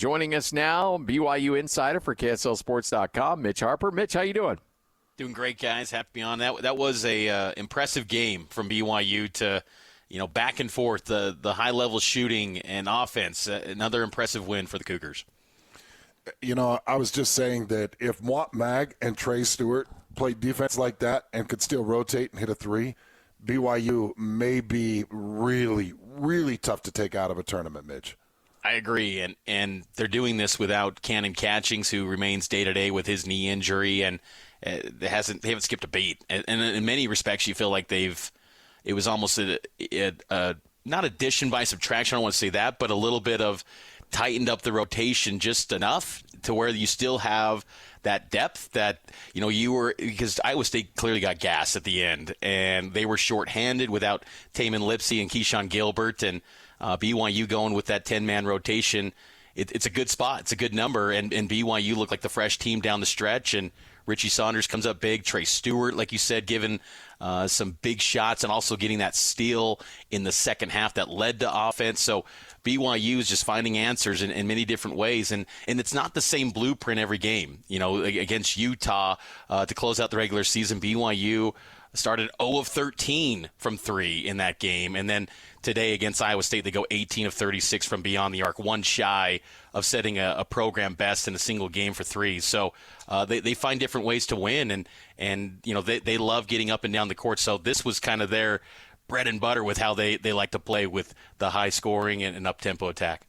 Joining us now, BYU insider for KSLSports.com, Mitch Harper. Mitch, how you doing? Doing great, guys. Happy to be on. That was a impressive game from BYU to, back and forth, the high-level shooting and offense. Another impressive win for the Cougars. I was just saying that if Mag and Trey Stewart played defense like that and could still rotate and hit a three, BYU may be really, really tough to take out of a tournament, Mitch. I agree, and they're doing this without Cannon Catchings, who remains day-to-day with his knee injury, and they haven't skipped a beat. And in many respects, you feel like it was almost not addition by subtraction, I don't want to say that, but a little bit of tightened up the rotation just enough to where you still have that depth that, because Iowa State clearly got gas at the end, and they were shorthanded without Taman Lipsey and Keyshawn Gilbert, and BYU going with that 10-man rotation. It's a good spot. It's a good number, and BYU looked like the fresh team down the stretch, and Richie Saunders comes up big. Trey Stewart, like you said, giving some big shots and also getting that steal in the second half that led to offense. So BYU is just finding answers in many different ways, and it's not the same blueprint every game. Against Utah to close out the regular season, BYU started 0 of 13 from three in that game, and then today against Iowa State, they go 18 of 36 from beyond the arc, one shy of setting a program best in a single game for three. So they find different ways to win, and they love getting up and down the court. So this was kind of their bread and butter with how they like to play with the high scoring and up-tempo attack.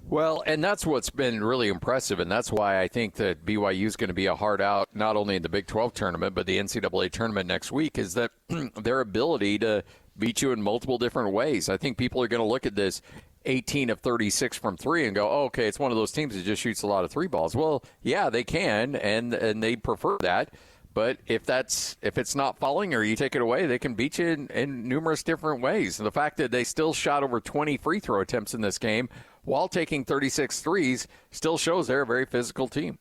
Well, and that's what's been really impressive, and that's why I think that BYU is going to be a hard out, not only in the Big 12 tournament, but the NCAA tournament next week, is that their ability to beat you in multiple different ways. I think people are going to look at this 18 of 36 from three and go, oh, okay, it's one of those teams that just shoots a lot of three balls. Well, yeah, they can, and they prefer that. But if it's not falling or you take it away, they can beat you in numerous different ways. And the fact that they still shot over 20 free throw attempts in this game while taking 36 threes still shows they're a very physical team.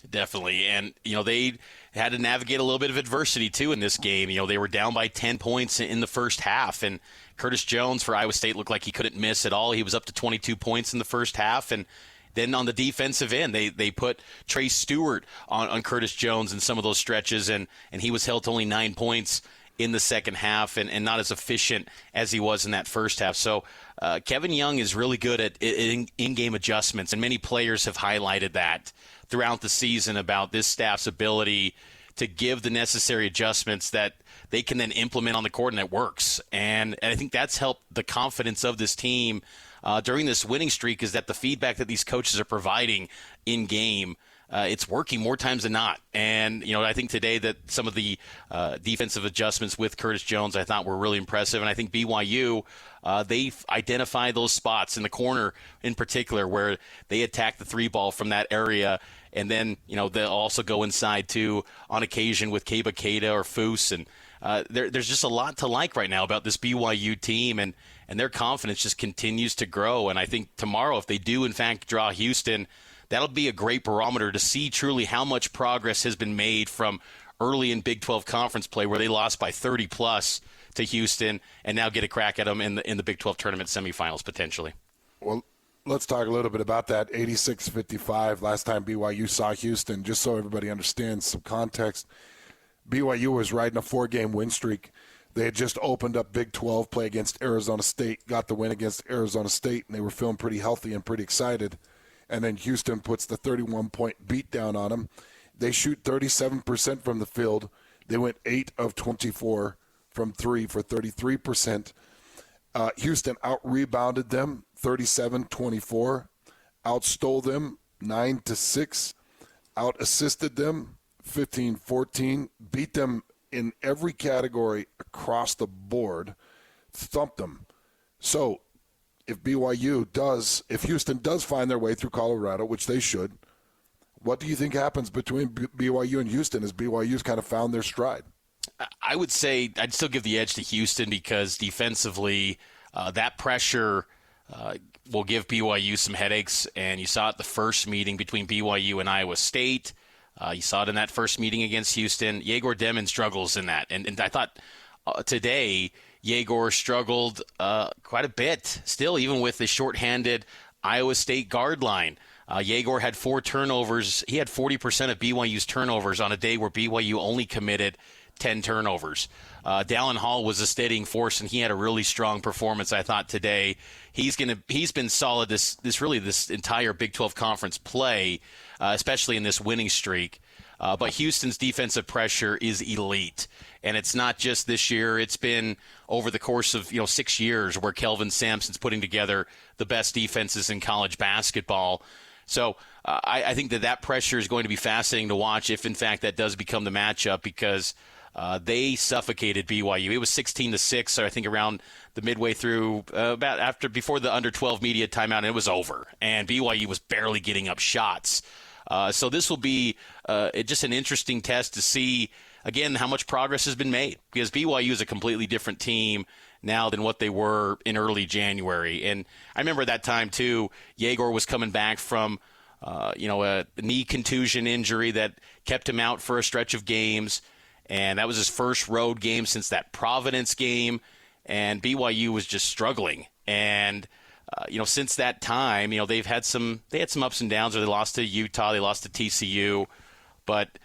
Definitely. And, they had to navigate a little bit of adversity, too, in this game. They were down by 10 points in the first half. And Curtis Jones for Iowa State looked like he couldn't miss at all. He was up to 22 points in the first half. And then on the defensive end, they put Trey Stewart on Curtis Jones in some of those stretches, and he was held to only 9 points in the second half and not as efficient as he was in that first half. So Kevin Young is really good at in-game adjustments, and many players have highlighted that throughout the season about this staff's ability to give the necessary adjustments that they can then implement on the court, and it works. And I think that's helped the confidence of this team during this winning streak, is that the feedback that these coaches are providing in game, it's working more times than not. And, I think today that some of the defensive adjustments with Curtis Jones I thought were really impressive. And I think BYU, they identify those spots in the corner in particular where they attack the three ball from that area. And then, they'll also go inside too on occasion with Keba Keita or Foose. And there's just a lot to like right now about this BYU team, and their confidence just continues to grow. And I think tomorrow, if they do in fact draw Houston, that'll be a great barometer to see truly how much progress has been made from early in Big 12 conference play, where they lost by 30 plus to Houston, and now get a crack at them in the Big 12 tournament semifinals potentially. Well, let's talk a little bit about that. 86-55 last time BYU saw Houston. Just so everybody understands some context, BYU was riding a 4-game win streak. They had just opened up Big 12 play against Arizona State, got the win against Arizona State, and they were feeling pretty healthy and pretty excited. And then Houston puts the 31-point beat down on them. They shoot 37% from the field. They went 8 of 24 from three for 33%. Houston out-rebounded them 37-24, outstole them 9-6, out-assisted them 15-14, beat them in every category across the board, thumped them. So if Houston does find their way through Colorado, which they should, what do you think happens between BYU and Houston as BYU's kind of found their stride? I would say I'd still give the edge to Houston, because defensively that pressure will give BYU some headaches. And you saw it the first meeting between BYU and Iowa State. You saw it in that first meeting against Houston. Yegor Demon struggles in that. And I thought today Yegor struggled quite a bit still, even with the shorthanded Iowa State guard line. Yegor had 4 turnovers. He had 40% of BYU's turnovers on a day where BYU only committed 10 turnovers. Dallin Hall was a steadying force, and he had a really strong performance, I thought, today. He's been solid this entire Big 12 conference play, especially in this winning streak. But Houston's defensive pressure is elite, and it's not just this year. It's been over the course of 6 years where Kelvin Sampson's putting together the best defenses in college basketball. So I think that pressure is going to be fascinating to watch if, in fact, that does become the matchup, because they suffocated BYU. It was 16-6, I think, around the midway through, before the under-12 media timeout, and it was over. And BYU was barely getting up shots. So this will be just an interesting test to see, again, how much progress has been made, because BYU is a completely different team now than what they were in early January. And I remember that time, too, Yegor was coming back from a knee contusion injury that kept him out for a stretch of games. And that was his first road game since that Providence game. And BYU was just struggling. And, since that time, they had some ups and downs where they lost to Utah, they lost to TCU. But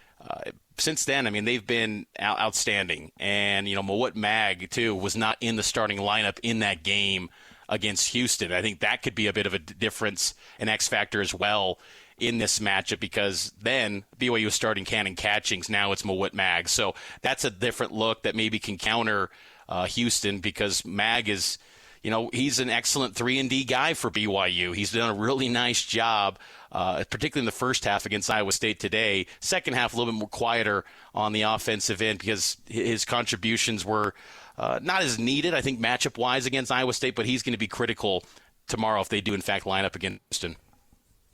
since then, they've been outstanding. And, Mawut Mag, too, was not in the starting lineup in that game against Houston. I think that could be a bit of a difference, an X factor as well in this matchup, because then BYU was starting Cannon Catchings. Now it's Mawut Mag. So that's a different look that maybe can counter Houston, because Mag is, he's an excellent 3-and-D guy for BYU. He's done a really nice job, particularly in the first half against Iowa State today. Second half, a little bit more quieter on the offensive end, because his contributions were not as needed, I think, matchup-wise against Iowa State, but he's going to be critical tomorrow if they do, in fact, line up against Houston.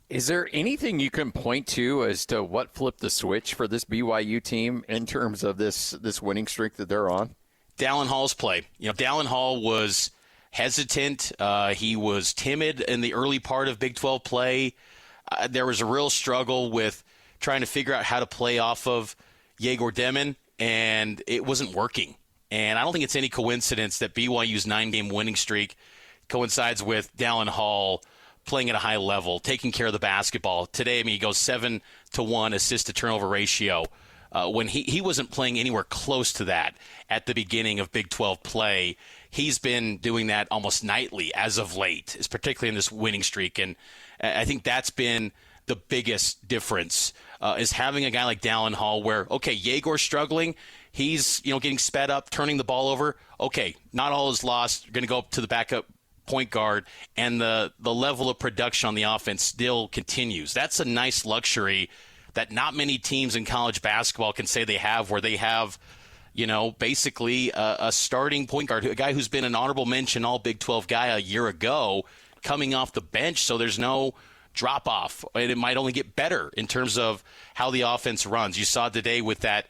Is there anything you can point to as to what flipped the switch for this BYU team in terms of this winning streak that they're on? Dallin Hall's play. Dallin Hall was hesitant. He was timid in the early part of Big 12 play. There was a real struggle with trying to figure out how to play off of Yegor Demon, and it wasn't working. And I don't think it's any coincidence that BYU's 9-game winning streak coincides with Dallin Hall playing at a high level, taking care of the basketball. Today, he goes 7-to-1 assist-to-turnover ratio. When he wasn't playing anywhere close to that at the beginning of Big 12 play. He's been doing that almost nightly as of late, particularly in this winning streak. And I think that's been the biggest difference, is having a guy like Dallin Hall where, okay, Yegor's struggling. He's getting sped up, turning the ball over. Okay, not all is lost. You're going to go up to the backup point guard, and the level of production on the offense still continues. That's a nice luxury that not many teams in college basketball can say they have, where they have, basically a starting point guard, a guy who's been an honorable mention all Big 12 guy a year ago, coming off the bench, so there's no drop-off. And it might only get better in terms of how the offense runs. You saw today with that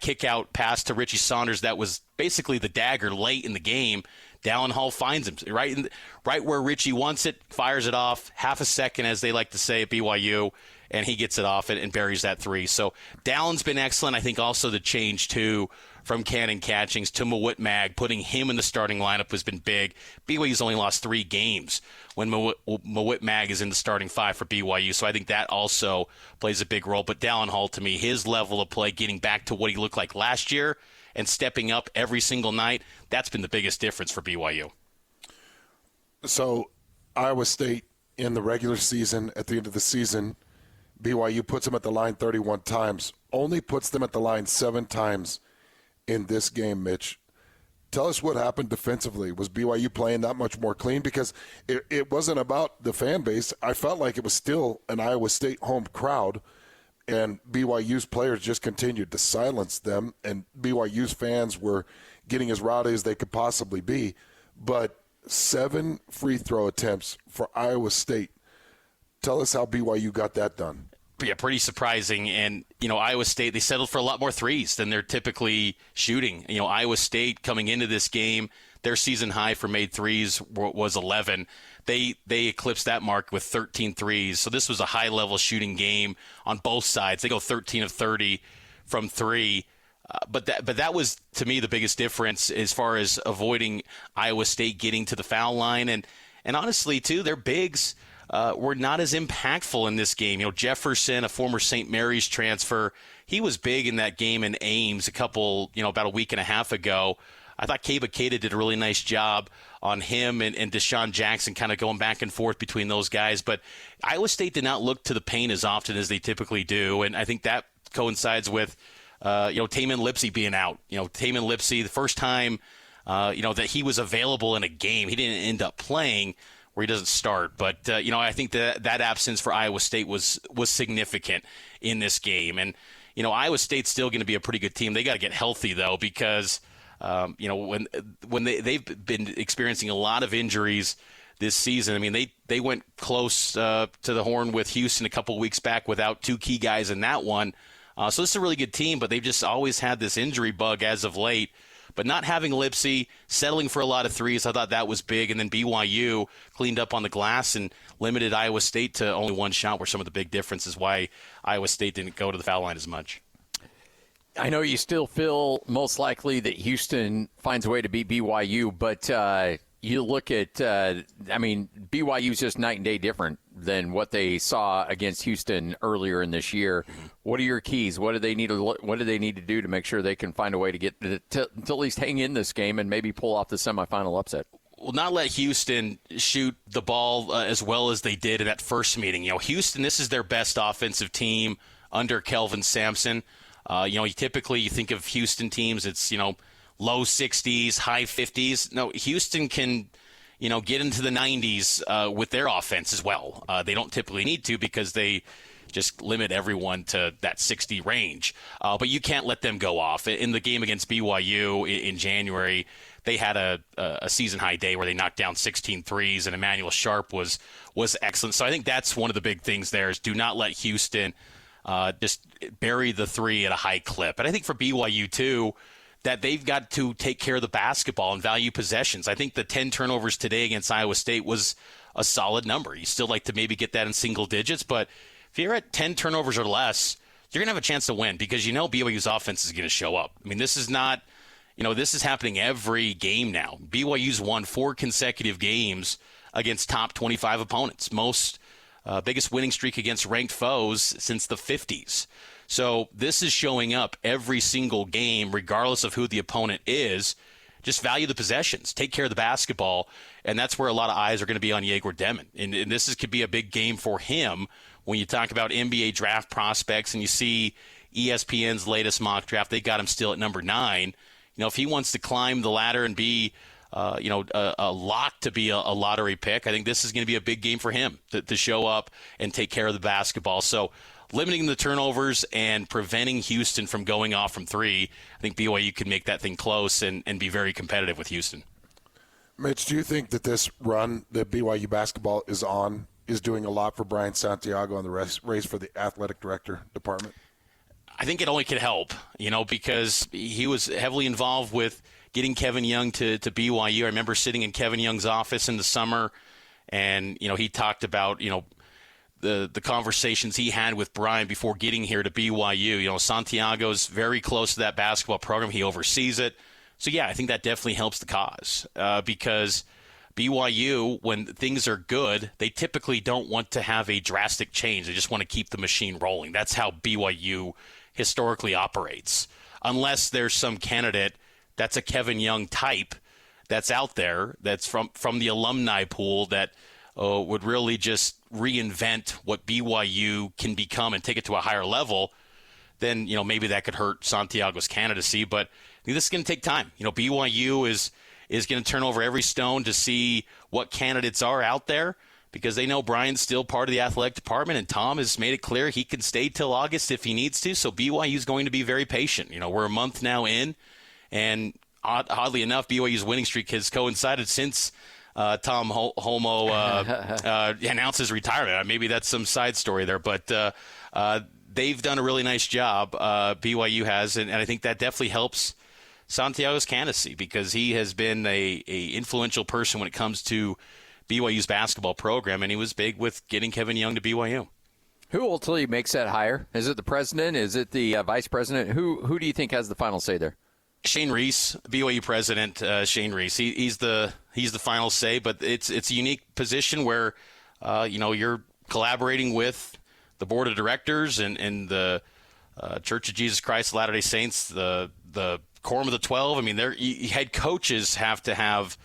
kick-out pass to Richie Saunders that was basically the dagger late in the game. Dallin Hall finds him right where Richie wants it, fires it off, half a second, as they like to say at BYU, and he gets it off and buries that three. So Dallin's been excellent. I think also the change, too, from Cannon Catchings to Mawut putting him in the starting lineup has been big. BYU's only lost 3 games when Mawut is in the starting 5 for BYU, so I think that also plays a big role. But Dallin Hall, to me, his level of play, getting back to what he looked like last year and stepping up every single night, that's been the biggest difference for BYU. So Iowa State in the regular season, at the end of the season, BYU puts them at the line 31 times, only puts them at the line 7 times in this game, Mitch. Tell us what happened defensively. Was BYU playing that much more clean? Because it wasn't about the fan base. I felt like it was still an Iowa State home crowd, and BYU's players just continued to silence them, and BYU's fans were getting as rowdy as they could possibly be. But 7 free throw attempts for Iowa State. Tell us how BYU got that done. Yeah, pretty surprising. And, Iowa State, they settled for a lot more threes than they're typically shooting. Iowa State coming into this game, their season high for made threes was 11. They eclipsed that mark with 13 threes. So this was a high-level shooting game on both sides. They go 13 of 30 from 3. But that was, to me, the biggest difference as far as avoiding Iowa State getting to the foul line. And honestly, too, their bigs, were not as impactful in this game. Jefferson, a former St. Mary's transfer, he was big in that game in Ames about a week and a half ago. I thought Kaba Keita did a really nice job on him and Deshaun Jackson kind of going back and forth between those guys. But Iowa State did not look to the paint as often as they typically do, and I think that coincides with Tamin Lipsey being out. Tamin Lipsey, the first time that he was available in a game, he didn't end up playing where he doesn't start. But I think that absence for Iowa State was significant in this game. And Iowa State's still going to be a pretty good team. They got to get healthy though, because when they've been experiencing a lot of injuries this season. I mean, they went close to the horn with Houston a couple weeks back without two key guys in that one. So this is a really good team, but they've just always had this injury bug as of late. But not having Lipsey, settling for a lot of threes, I thought that was big. And then BYU cleaned up on the glass and limited Iowa State to only one shot, were some of the big differences why Iowa State didn't go to the foul line as much. I know you still feel most likely that Houston finds a way to beat BYU, but you look at, BYU's just night and day different than what they saw against Houston earlier in this year. What are your keys? What do they need to do to make sure they can find a way to get to at least hang in this game and maybe pull off the semifinal upset? Well, not let Houston shoot the ball as well as they did in that first meeting. Houston, this is their best offensive team under Kelvin Sampson. Typically you think of Houston teams, it's, low 60s, high 50s. No, Houston can, get into the 90s with their offense as well. They don't typically need to because they just limit everyone to that 60 range. But you can't let them go off. In the game against BYU in January, they had a season-high day where they knocked down 16 threes, and Emmanuel Sharp was excellent. So I think that's one of the big things there is do not let Houston just bury the three at a high clip. And I think for BYU, too, that they've got to take care of the basketball and value possessions. I think the 10 turnovers today against Iowa State was a solid number. You still like to maybe get that in single digits, but if you're at 10 turnovers or less, you're going to have a chance to win because BYU's offense is going to show up. I mean, this is not, this is happening every game now. BYU's won 4 consecutive games against top 25 opponents. Biggest winning streak against ranked foes since the 50s. So this is showing up every single game, regardless of who the opponent is. Just value the possessions, take care of the basketball, and that's where a lot of eyes are going to be on Yegor Demon. And this could be a big game for him when you talk about NBA draft prospects and you see ESPN's latest mock draft. They got him still at number 9. If he wants to climb the ladder and be a lock to be a lottery pick, I think this is going to be a big game for him to show up and take care of the basketball. So limiting the turnovers and preventing Houston from going off from 3, I think BYU could make that thing close and be very competitive with Houston. Mitch, do you think that this run that BYU basketball is on is doing a lot for Brian Santiago and the race for the athletic director department? I think it only could help, because he was heavily involved with getting Kevin Young to BYU. I remember sitting in Kevin Young's office in the summer, and, he talked about, the conversations he had with Brian before getting here to BYU. Santiago's very close to that basketball program. He oversees it. So, yeah, I think that definitely helps the cause because BYU, when things are good, they typically don't want to have a drastic change. They just want to keep the machine rolling. That's how BYU historically operates. Unless there's some candidate that's a Kevin Young type that's out there that's from the alumni pool that would really just reinvent what BYU can become and take it to a higher level, then, maybe that could hurt Santiago's candidacy. But I think this is going to take time. BYU is going to turn over every stone to see what candidates are out there because they know Brian's still part of the athletic department, and Tom has made it clear he can stay till August if he needs to. So BYU is going to be very patient. We're a month now in, and oddly enough, BYU's winning streak has coincided since Tom Holmoe announced his retirement. Maybe that's some side story there, but they've done a really nice job, BYU has, and I think that definitely helps Santiago's candidacy because he has been a influential person when it comes to BYU's basketball program, and he was big with getting Kevin Young to BYU. Who ultimately makes that hire? Is it the president? Is it the vice president? Who do you think has the final say there? Shane Reese, BYU president, Shane Reese. He's the final say, but it's a unique position where you're collaborating with the board of directors and the Church of Jesus Christ of Latter-day Saints, the Quorum of the 12. I mean, head coaches have to have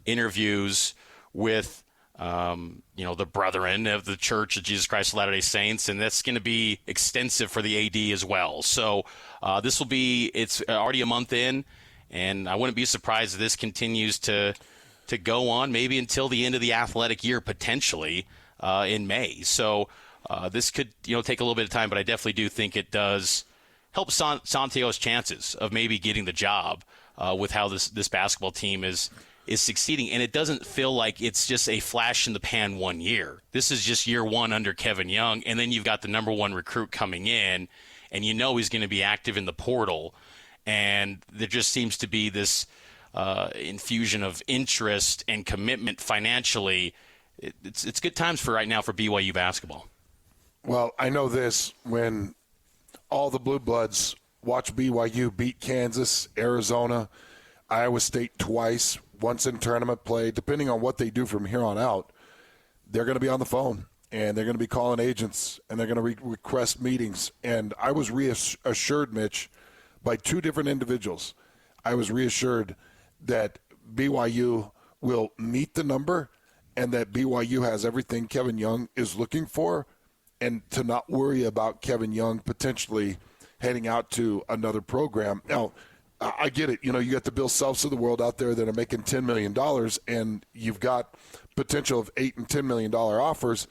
interviews with the brethren of the Church of Jesus Christ of Latter-day Saints, and that's going to be extensive for the AD as well. So it's already a month in, and I wouldn't be surprised if this continues to go on maybe until the end of the athletic year, potentially in May. So this could take a little bit of time, but I definitely do think it does help Santiago's chances of maybe getting the job with how this basketball team is succeeding. And it doesn't feel like it's just a flash in the pan 1 year. This is just year one under Kevin Young, and then you've got the number one recruit coming in, and he's going to be active in the portal. And there just seems to be this infusion of interest and commitment financially. It's good times right now for BYU basketball. Well, I know this, when all the Blue Bloods watch BYU beat Kansas, Arizona, Iowa State twice, once in tournament play, depending on what they do from here on out, they're going to be on the phone, and they're going to be calling agents, and they're going to request meetings. And I was reassured, Mitch, by two different individuals. I was reassured that BYU will meet the number and that BYU has everything Kevin Young is looking for, and to not worry about Kevin Young potentially heading out to another program. Now, I get it. You got the Bill Selfs of the world out there that are making $10 million, and you've got potential of $8 and $10 million offers.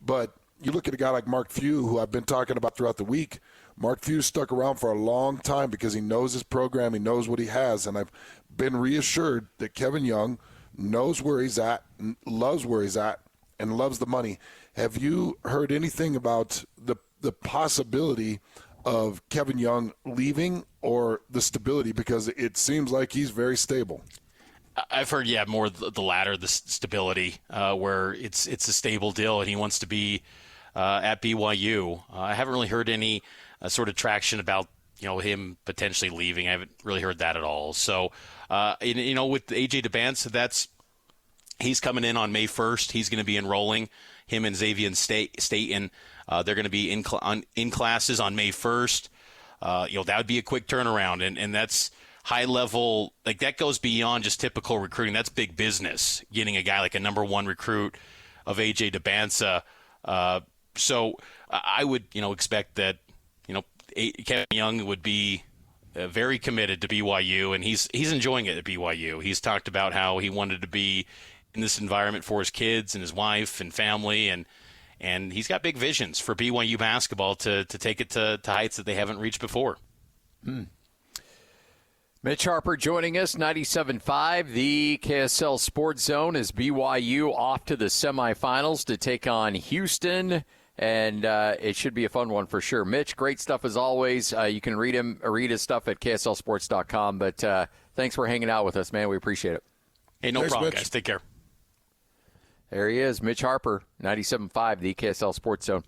But you look at a guy like Mark Few, who I've been talking about throughout the week. Mark Few stuck around for a long time because he knows his program, he knows what he has, and I've been reassured that Kevin Young knows where he's at, loves where he's at, and loves the money. Have you heard anything about the possibility of Kevin Young leaving or the stability? Because it seems like he's very stable. I've heard, more the latter, the stability, where it's a stable deal and he wants to be at BYU. I haven't really heard any sort of traction about him potentially leaving. I haven't really heard that at all. So, with AJ DeBance, he's coming in on May 1st. He's going to be enrolling. Him and Xavier Staten, they're going to be in classes on May 1st. That would be a quick turnaround, and that's high level. Like, that goes beyond just typical recruiting. That's big business, getting a guy like a number one recruit of AJ DeBanza. So I would expect that Kevin Young would be very committed to BYU, and he's enjoying it at BYU. He's talked about how he wanted to be in this environment for his kids and his wife and family, and he's got big visions for BYU basketball to take it to heights that they haven't reached before. Mitch Harper joining us, 97.5, the KSL Sports Zone, as BYU off to the semifinals to take on Houston, and it should be a fun one for sure. Mitch, great stuff as always. You can read his stuff at KSLSports.com, but thanks for hanging out with us, man. We appreciate it. Hey, no problem, guys. Take care. There he is, Mitch Harper, 97.5, the KSL Sports Zone.